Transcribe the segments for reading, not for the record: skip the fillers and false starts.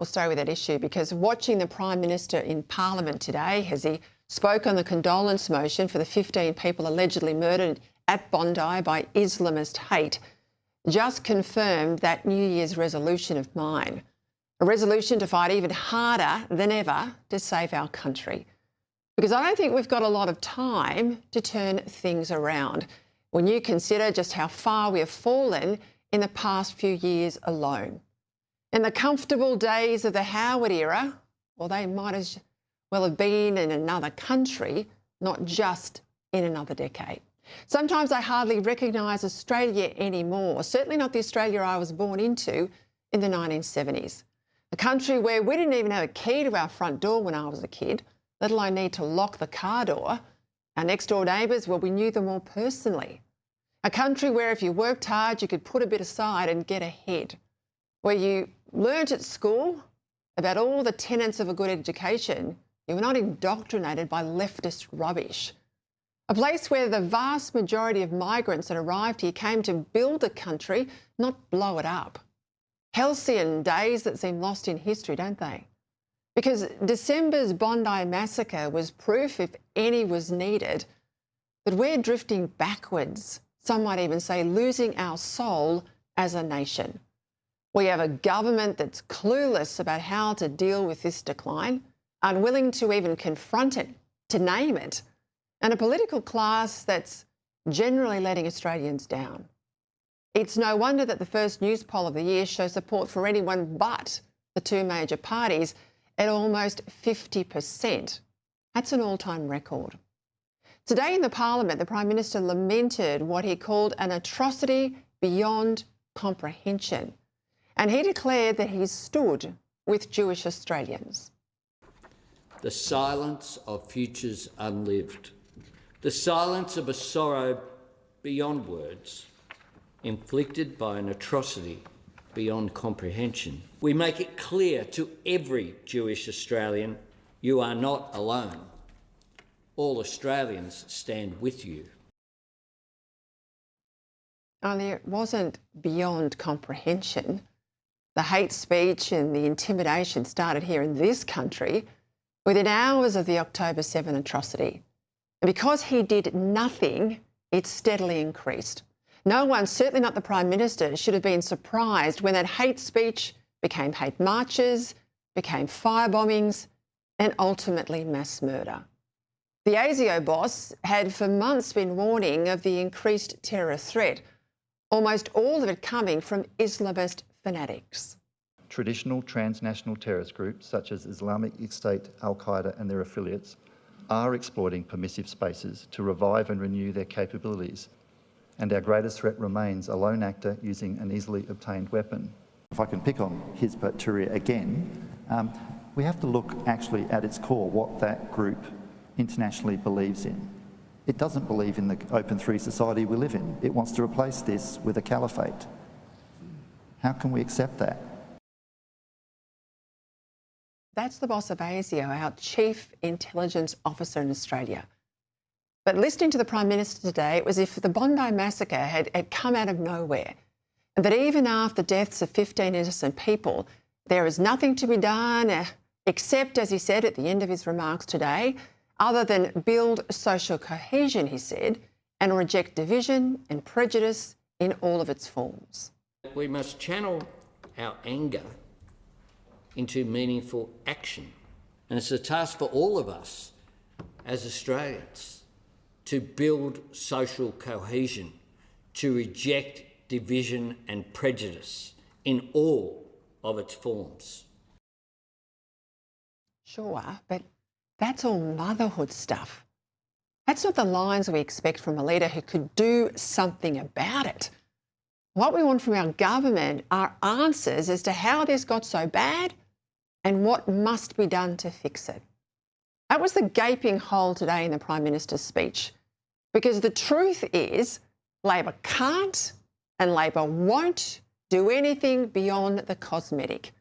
We'll stay with that issue because watching the Prime Minister in Parliament today as he spoke on the condolence motion for the 15 people allegedly murdered at Bondi by Islamist hate just confirmed that New Year's resolution of mine, a resolution to fight even harder than ever to save our country. Because I don't think we've got a lot of time to turn things around when you consider just how far we have fallen in the past few years alone. In the comfortable days of the Howard era, well, they might as well have been in another country, not just in another decade. Sometimes I hardly recognise Australia anymore, certainly not the Australia I was born into in the 1970s. A country where we didn't even have a key to our front door when I was a kid, let alone need to lock the car door. Our next door neighbours, well, we knew them all personally. A country where if you worked hard, you could put a bit aside and get ahead. Where you learnt at school about all the tenets of a good education, you were not indoctrinated by leftist rubbish. A place where the vast majority of migrants that arrived here came to build a country, not blow it up. Halcyon days that seem lost in history, don't they? Because December's Bondi massacre was proof, if any was needed, that we're drifting backwards, some might even say losing our soul as a nation. We have a government that's clueless about how to deal with this decline, unwilling to even confront it, to name it, and a political class that's generally letting Australians down. It's no wonder that the first news poll of the year shows support for anyone but the two major parties at almost 50%. That's an all-time record. Today in the Parliament, the Prime Minister lamented what he called an atrocity beyond comprehension. And he declared that he stood with Jewish Australians. The silence of futures unlived. The silence of a sorrow beyond words, inflicted by an atrocity beyond comprehension. We make it clear to every Jewish Australian, you are not alone. All Australians stand with you. Only it wasn't beyond comprehension. The hate speech and the intimidation started here in this country within hours of the October 7 atrocity. And because he did nothing, it steadily increased. No one, certainly not the Prime Minister, should have been surprised when that hate speech became hate marches, became firebombings, and ultimately mass murder. The ASIO boss had for months been warning of the increased terror threat, almost all of it coming from Islamist fanatics. Traditional transnational terrorist groups such as Islamic State, Al-Qaeda and their affiliates are exploiting permissive spaces to revive and renew their capabilities. And our greatest threat remains a lone actor using an easily obtained weapon. If I can pick on Hizb ut-Tahrir again, we have to look actually at its core what that group internationally believes in. It doesn't believe in the open three society we live in. It wants to replace this with a caliphate. How can we accept that? That's the boss of ASIO, our Chief Intelligence Officer in Australia. But listening to the Prime Minister today, it was as if the Bondi massacre had come out of nowhere, and that even after the deaths of 15 innocent people, there is nothing to be done except, as he said at the end of his remarks today, other than build social cohesion, he said, and reject division and prejudice in all of its forms. We must channel our anger into meaningful action. And it's a task for all of us as Australians to build social cohesion, to reject division and prejudice in all of its forms. Sure, but that's all motherhood stuff. That's not the lines we expect from a leader who could do something about it. What we want from our government are answers as to how this got so bad and what must be done to fix it. That was the gaping hole today in the Prime Minister's speech, because the truth is Labor can't and Labor won't do anything beyond the cosmetic.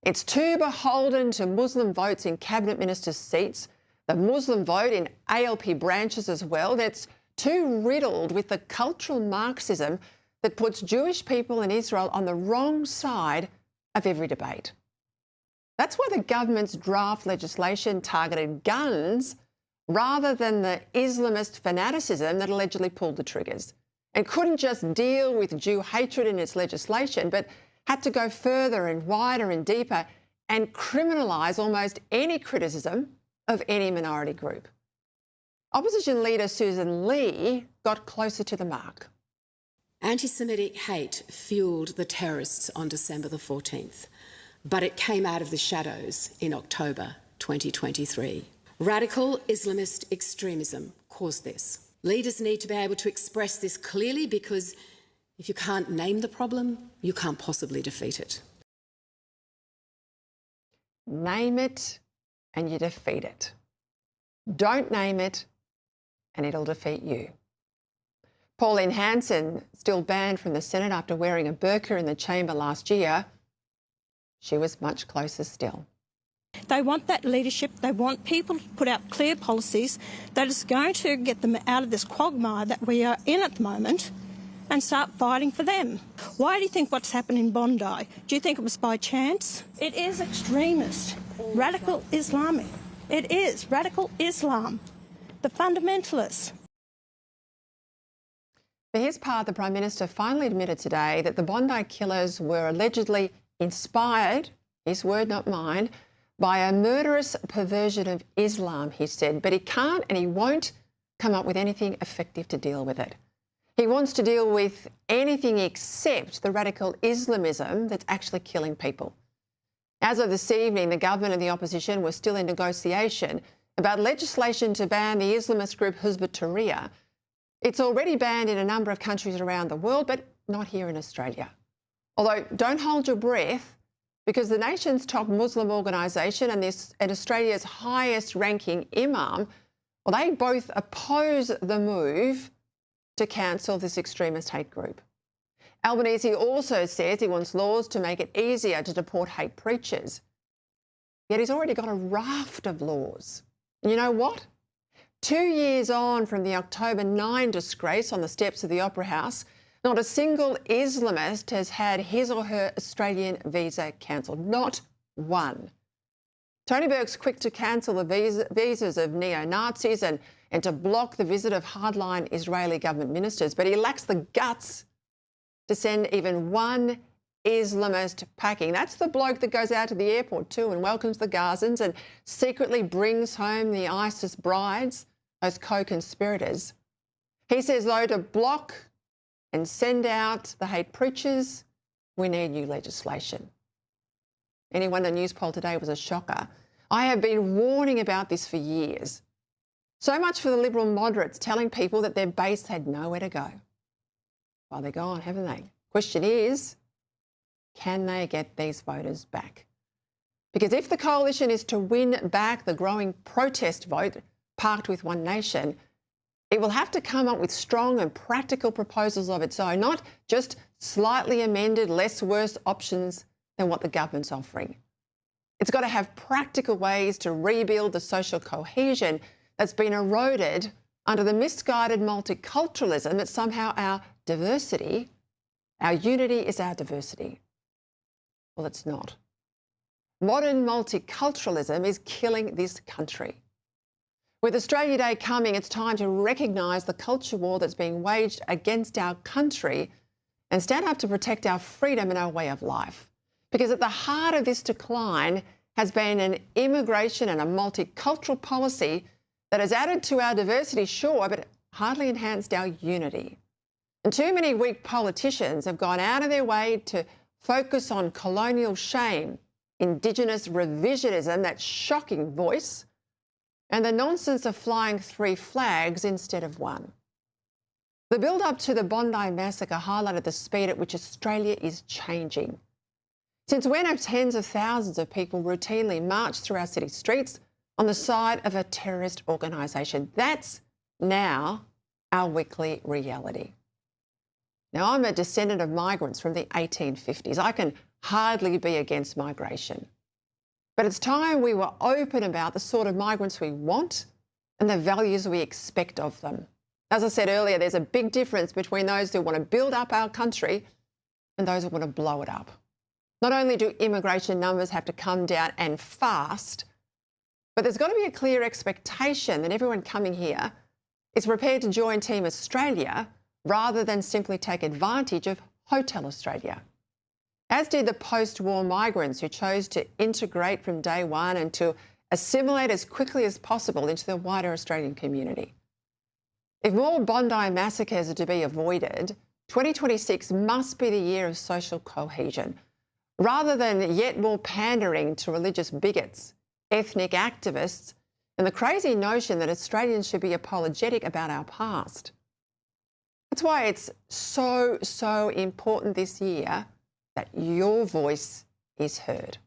It's too beholden to Muslim votes in cabinet ministers' seats, the Muslim vote in ALP branches as well. That's too riddled with the cultural Marxism that puts Jewish people in Israel on the wrong side of every debate. That's why the government's draft legislation targeted guns rather than the Islamist fanaticism that allegedly pulled the triggers, and couldn't just deal with Jew hatred in its legislation, but had to go further and wider and deeper and criminalise almost any criticism of any minority group. Opposition leader Susan Lee got closer to the mark. Anti-Semitic hate fuelled the terrorists on December the 14th, but it came out of the shadows in October 2023. Radical Islamist extremism caused this. Leaders need to be able to express this clearly, because if you can't name the problem, you can't possibly defeat it. Name it and you defeat it. Don't name it and it'll defeat you. Pauline Hanson, still banned from the Senate after wearing a burqa in the chamber last year, she was much closer still. They want that leadership. They want people to put out clear policies that is going to get them out of this quagmire that we are in at the moment and start fighting for them. Why do you think what's happened in Bondi? Do you think it was by chance? It is extremist, radical Islamic. It is radical Islam, the fundamentalists. For his part, the Prime Minister finally admitted today that the Bondi killers were allegedly inspired, his word not mine, by a murderous perversion of Islam, he said, but he can't and he won't come up with anything effective to deal with it. He wants to deal with anything except the radical Islamism that's actually killing people. As of this evening, the government and the opposition were still in negotiation about legislation to ban the Islamist group Hizb ut-Tahrir. It's already banned in a number of countries around the world, but not here in Australia. Although, don't hold your breath, because the nation's top Muslim organisation and Australia's highest-ranking imam, well, they both oppose the move to cancel this extremist hate group. Albanese also says he wants laws to make it easier to deport hate preachers. Yet he's already got a raft of laws. And you know what? 2 years on from the October 9 disgrace on the steps of the Opera House, not a single Islamist has had his or her Australian visa cancelled. Not one. Tony Burke's quick to cancel the visas of neo-Nazis and to block the visit of hardline Israeli government ministers, but he lacks the guts to send even one Islamist packing. That's the bloke that goes out to the airport too and welcomes the Gazans and secretly brings home the ISIS brides, those co-conspirators. He says, though, to block and send out the hate preachers, we need new legislation. Anyone in the news poll today was a shocker. I have been warning about this for years. So much for the Liberal moderates telling people that their base had nowhere to go. Well, they're gone, haven't they? Question is, can they get these voters back? Because if the coalition is to win back the growing protest vote parked with One Nation, it will have to come up with strong and practical proposals of its own, not just slightly amended, less worse options than what the government's offering. It's got to have practical ways to rebuild the social cohesion that's been eroded under the misguided multiculturalism that somehow our diversity, our unity is our diversity. Well, it's not. Modern multiculturalism is killing this country. With Australia Day coming, it's time to recognise the culture war that's being waged against our country and stand up to protect our freedom and our way of life. Because at the heart of this decline has been an immigration and a multicultural policy that has added to our diversity, sure, but hardly enhanced our unity. And too many weak politicians have gone out of their way to focus on colonial shame, Indigenous revisionism, that shocking voice, and the nonsense of flying 3 flags instead of one. The build-up to the Bondi massacre highlighted the speed at which Australia is changing. Since when have tens of thousands of people routinely marched through our city streets on the side of a terrorist organisation? That's now our weekly reality. Now, I'm a descendant of migrants from the 1850s. I can hardly be against migration. But it's time we were open about the sort of migrants we want and the values we expect of them. As I said earlier, there's a big difference between those who want to build up our country and those who want to blow it up. Not only do immigration numbers have to come down and fast, but there's got to be a clear expectation that everyone coming here is prepared to join Team Australia rather than simply take advantage of Hotel Australia, as did the post-war migrants who chose to integrate from day one and to assimilate as quickly as possible into the wider Australian community. If more Bondi massacres are to be avoided, 2026 must be the year of social cohesion, rather than yet more pandering to religious bigots, ethnic activists, and the crazy notion that Australians should be apologetic about our past. That's why it's so important this year that your voice is heard.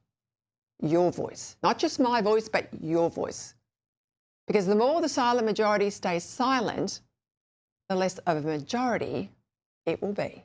Your voice. Not just my voice, but your voice. Because the more the silent majority stays silent, the less of a majority it will be.